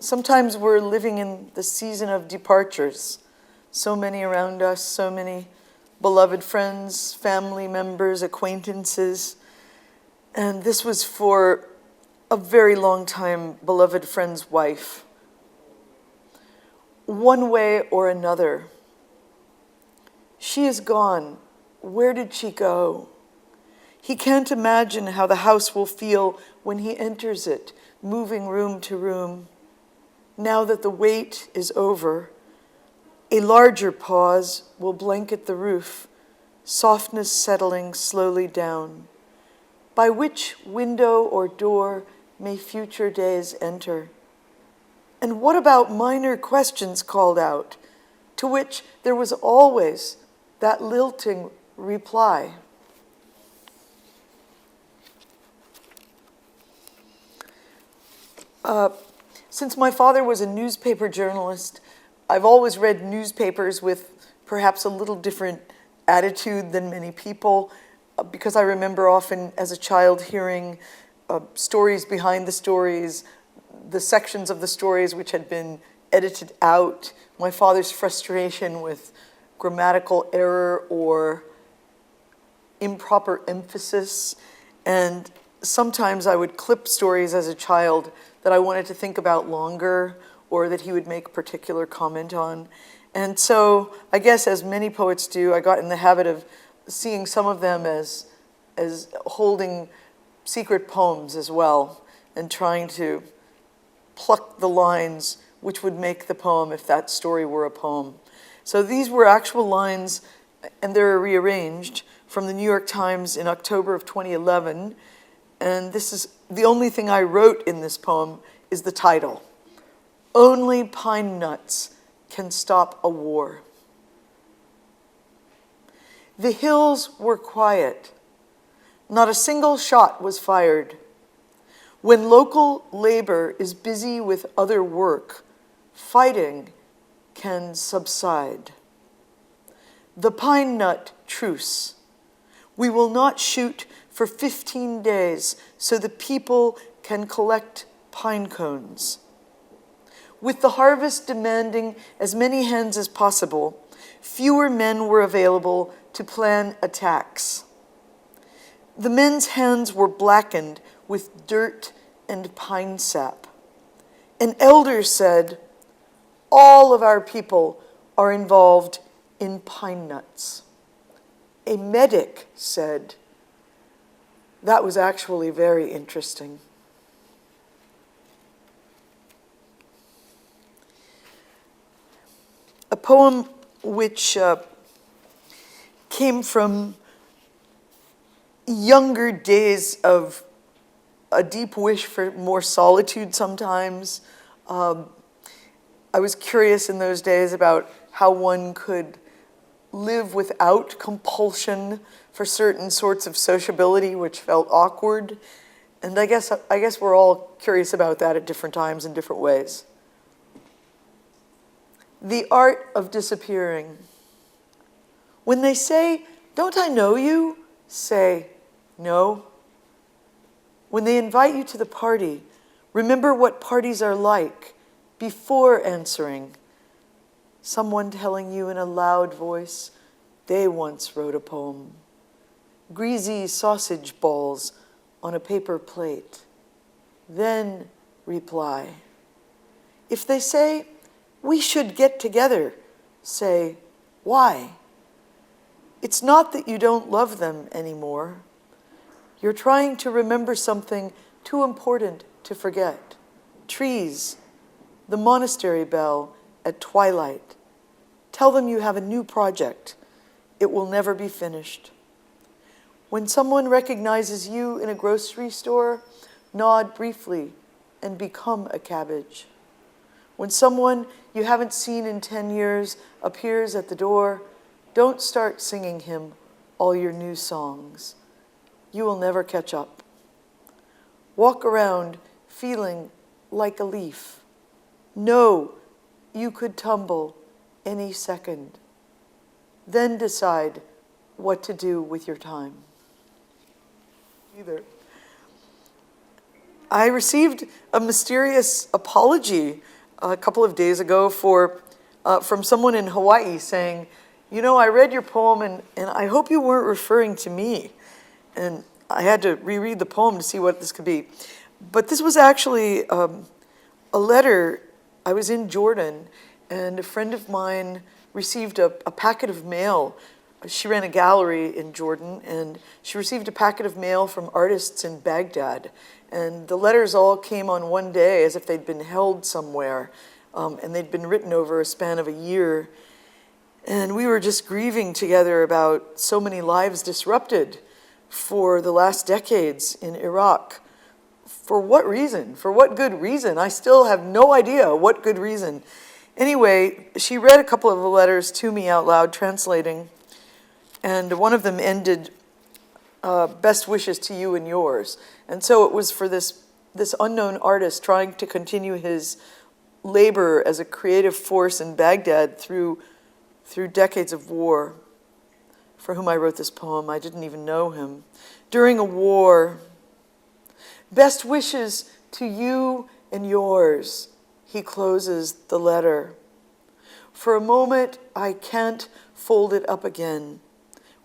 Sometimes we're living in the season of departures. So many around us, so many beloved friends, family members, acquaintances. And this was for a very long time beloved friend's wife. One way or another, she is gone. Where did she go? He can't imagine how the house will feel when he enters it, moving room to room. Now that the wait is over, a larger pause will blanket the roof, softness settling slowly down. By which window or door may future days enter? And what about minor questions called out, to which there was always that lilting reply? Since my father was a newspaper journalist, I've always read newspapers with perhaps a little different attitude than many people, because I remember often as a child hearing stories behind the stories, the sections of the stories which had been edited out, my father's frustration with grammatical error or improper emphasis, and sometimes I would clip stories as a child that I wanted to think about longer or that he would make a particular comment on. And so I guess as many poets do, I got in the habit of seeing some of them as holding secret poems as well and trying to pluck the lines which would make the poem if that story were a poem. So these were actual lines, and they're rearranged, from the New York Times in October of 2011. And this is the only thing I wrote in this poem is the title. Only pine nuts can stop a war. The hills were quiet. Not a single shot was fired. When local labor is busy with other work, fighting can subside. The pine nut truce. We will not shoot for 15 days so the people can collect pine cones. With the harvest demanding as many hands as possible, fewer men were available to plan attacks. The men's hands were blackened with dirt and pine sap. An elder said, all of our people are involved in pine nuts. A medic said, that was actually very interesting. A poem which came from younger days of a deep wish for more solitude sometimes. I was curious in those days about how one could live without compulsion for certain sorts of sociability which felt awkward. And I guess we're all curious about that at different times in different ways. The art of disappearing. When they say, don't I know you? Say, no. When they invite you to the party, remember what parties are like before answering. Someone telling you in a loud voice, they once wrote a poem. Greasy sausage balls on a paper plate. Then reply. If they say, we should get together, say, why? It's not that you don't love them anymore. You're trying to remember something too important to forget. Trees, the monastery bell at Twilight. Tell them you have a new project. It will never be finished. When someone recognizes you in a grocery store, nod briefly and become a cabbage. When someone you haven't seen in 10 years appears at the door, don't start singing him all your new songs. You will never catch up. Walk around feeling like a leaf. Know you could tumble any second. Then decide what to do with your time. I received a mysterious apology a couple of days ago from someone in Hawaii saying, you know, I read your poem and I hope you weren't referring to me. And I had to reread the poem to see what this could be. But this was actually a letter. I was in Jordan, and a friend of mine received a packet of mail. She ran a gallery in Jordan, and she received a packet of mail from artists in Baghdad. And the letters all came on one day as if they'd been held somewhere, and they'd been written over a span of a year. And we were just grieving together about so many lives disrupted for the last decades in Iraq. For what reason? For what good reason? I still have no idea what good reason. Anyway, she read a couple of the letters to me out loud, translating, and one of them ended, best wishes to you and yours. And so it was for this unknown artist trying to continue his labor as a creative force in Baghdad through decades of war, for whom I wrote this poem. I didn't even know him. During a war, best wishes to you and yours, he closes the letter. For a moment, I can't fold it up again.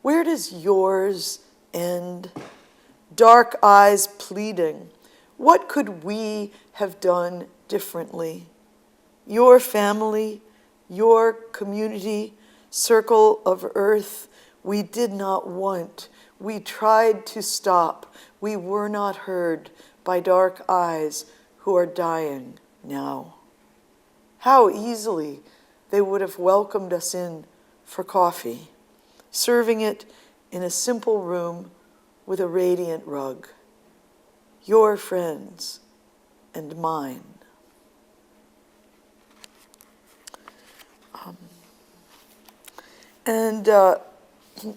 Where does yours end? Dark eyes pleading. What could we have done differently? Your family, your community, circle of earth, we did not want. We tried to stop. We were not heard by dark eyes who are dying now. How easily they would have welcomed us in for coffee, serving it in a simple room with a radiant rug. Your friends and mine.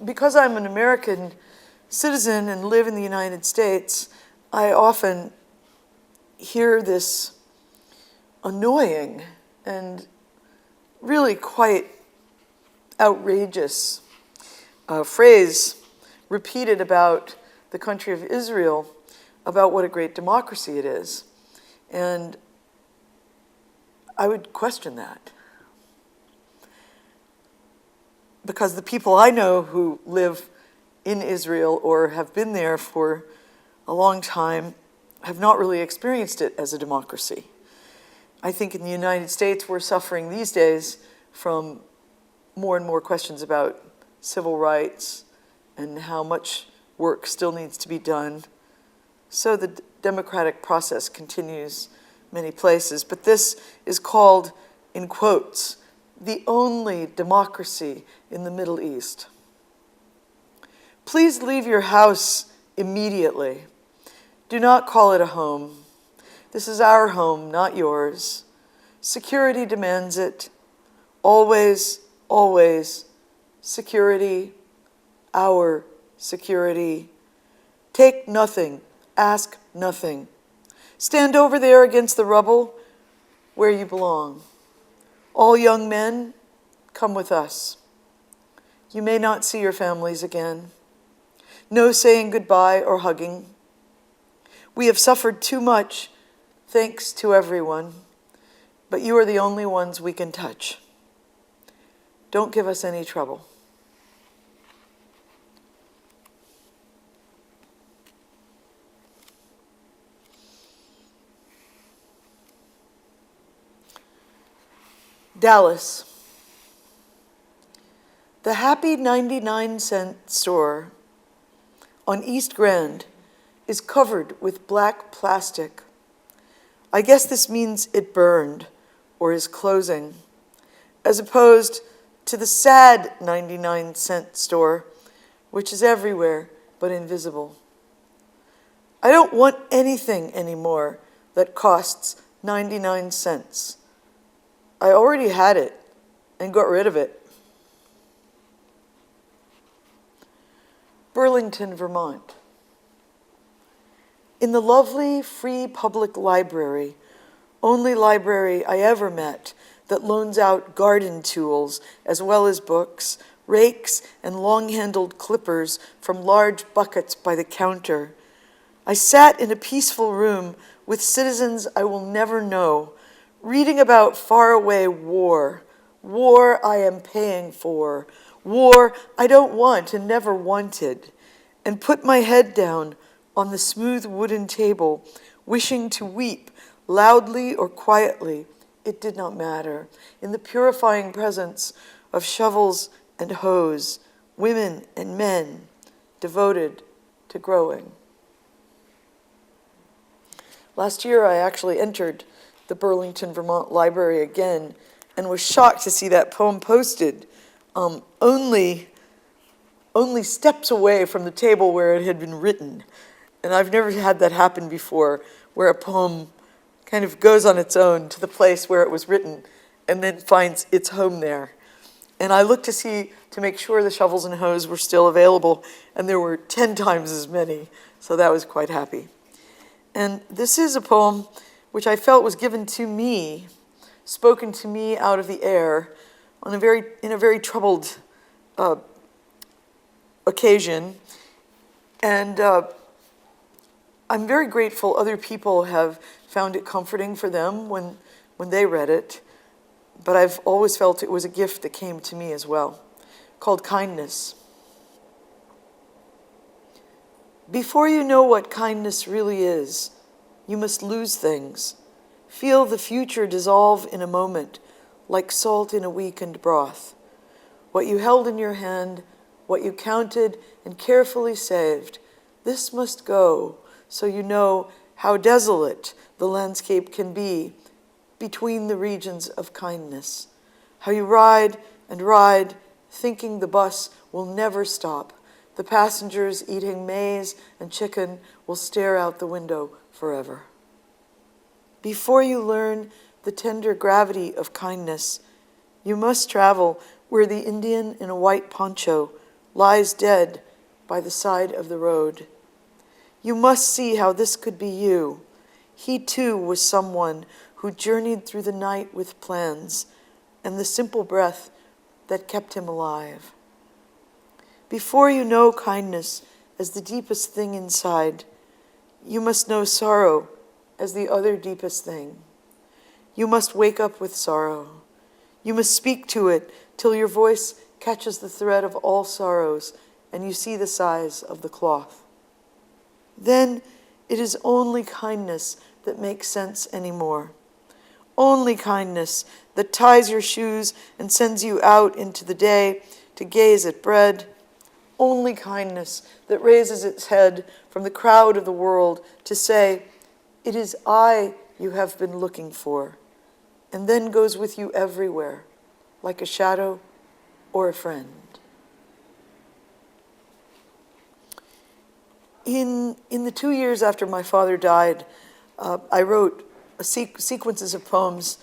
Because I'm an American citizen and live in the United States, I often hear this annoying and really quite outrageous phrase repeated about the country of Israel, about what a great democracy it is. And I would question that. Because the people I know who live in Israel or have been there for a long time have not really experienced it as a democracy. I think in the United States we're suffering these days from more and more questions about civil rights and how much work still needs to be done. So the democratic process continues many places, but this is called, in quotes, the only democracy in the Middle East. Please leave your house immediately. Do not call it a home. This is our home, not yours. Security demands it. Always, always. Security, our security. Take nothing, ask nothing. Stand over there against the rubble where you belong. All young men, come with us. You may not see your families again. No saying goodbye or hugging. We have suffered too much, thanks to everyone, but you are the only ones we can touch. Don't give us any trouble. Dallas. The Happy 99-cent store on East Grand is covered with black plastic. I guess this means it burned or is closing, as opposed to the sad 99-cent store, which is everywhere but invisible. I don't want anything anymore that costs 99 cents. I already had it and got rid of it. Burlington, Vermont. In the lovely free public library, only library I ever met that loans out garden tools as well as books, rakes, and long-handled clippers from large buckets by the counter, I sat in a peaceful room with citizens I will never know, reading about faraway war, war I am paying for, war I don't want and never wanted, and put my head down on the smooth wooden table, wishing to weep loudly or quietly, it did not matter, in the purifying presence of shovels and hoes, women and men devoted to growing. Last year, I actually entered the Burlington Vermont Library again and was shocked to see that poem posted only steps away from the table where it had been written. And I've never had that happen before, where a poem kind of goes on its own to the place where it was written and then finds its home there. And I looked to make sure the shovels and hoes were still available, and there were 10 times as many, so that was quite happy. And this is a poem which I felt was given to me, spoken to me out of the air in a very troubled occasion. And I'm very grateful other people have found it comforting for them when they read it. But I've always felt it was a gift that came to me as well, called Kindness. Before you know what kindness really is, you must lose things. Feel the future dissolve in a moment, like salt in a weakened broth. What you held in your hand, what you counted and carefully saved, this must go, so you know how desolate the landscape can be between the regions of kindness. How you ride and ride, thinking the bus will never stop. The passengers eating maize and chicken will stare out the window forever. Before you learn the tender gravity of kindness, you must travel where the Indian in a white poncho lies dead by the side of the road. You must see how this could be you. He too was someone who journeyed through the night with plans and the simple breath that kept him alive. Before you know kindness as the deepest thing inside, you must know sorrow as the other deepest thing. You must wake up with sorrow. You must speak to it till your voice catches the thread of all sorrows and you see the size of the cloth. Then it is only kindness that makes sense anymore. Only kindness that ties your shoes and sends you out into the day to gaze at bread. Only kindness that raises its head from the crowd of the world to say, "It is I you have been looking for," and then goes with you everywhere, like a shadow or a friend. In the 2 years after my father died, I wrote sequences of poems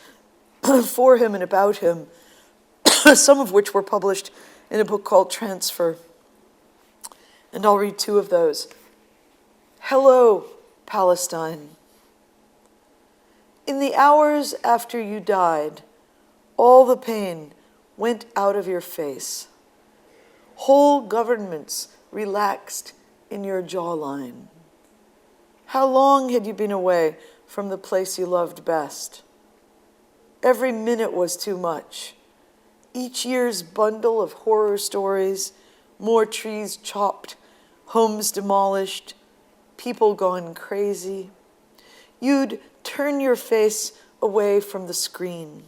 for him and about him, some of which were published in a book called Transfer. And I'll read 2 of those. Hello, Palestine. In the hours after you died, all the pain went out of your face. Whole governments relaxed in your jawline. How long had you been away from the place you loved best? Every minute was too much. Each year's bundle of horror stories, more trees chopped, homes demolished, people gone crazy. You'd turn your face away from the screen.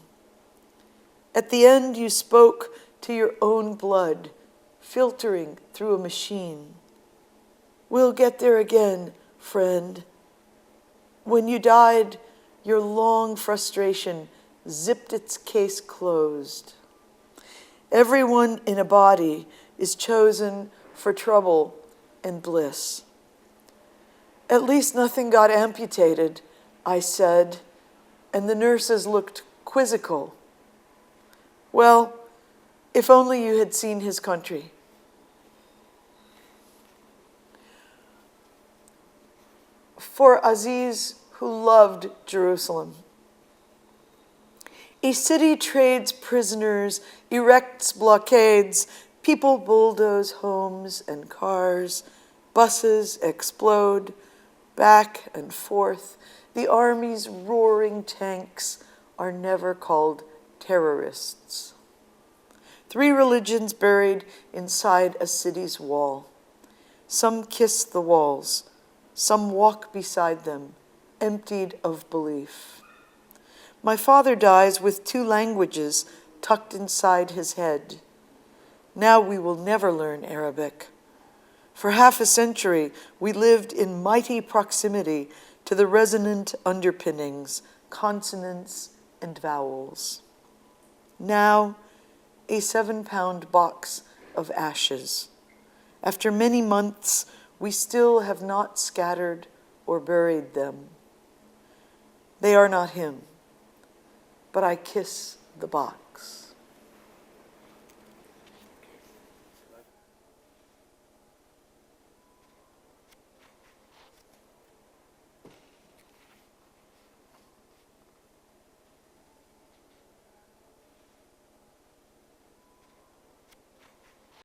At the end, you spoke to your own blood, filtering through a machine. We'll get there again, friend. When you died, your long frustration zipped its case closed. Everyone in a body is chosen for trouble and bliss. At least nothing got amputated, I said, and the nurses looked quizzical. Well, if only you had seen his country. For Aziz, who loved Jerusalem. A city trades prisoners, erects blockades, people bulldoze homes and cars, buses explode, back and forth, the army's roaring tanks are never called terrorists. 3 religions buried inside a city's wall. Some kiss the walls, some walk beside them, emptied of belief. My father dies with 2 languages tucked inside his head. Now we will never learn Arabic. For half a century, we lived in mighty proximity to the resonant underpinnings, consonants and vowels. Now, a 7-pound box of ashes. After many months, we still have not scattered or buried them. They are not him, but I kiss the box.